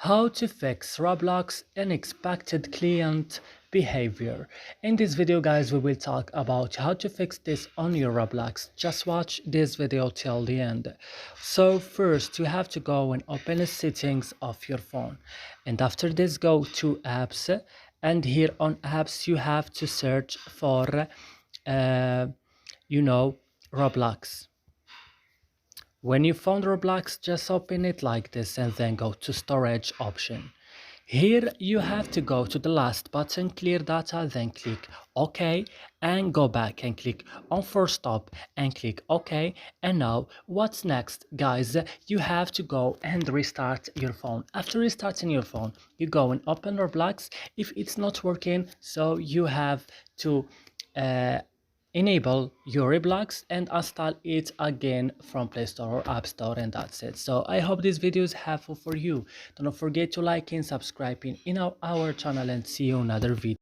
How to fix Roblox unexpected client behavior. In this video guys, we will talk about how to fix this on your Roblox. Just watch this video till the end. So first you have to go and open the settings of your phone, and after this go to apps, and here on apps you have to search for uh, you know Roblox. When you found Roblox, just open it like this and then go to storage option. Here you have to go to the last button, clear data, then click OK and go back and click on for stop and click OK. And now what's next guys? You have to go and restart your phone. After restarting your phone, you go and open Roblox. If it's not working, so you have to enable your Roblox and install it again from Play Store or App Store, and that's it. So I hope this video is helpful for you. Don't forget to like and subscribe in our channel, and see you in another video.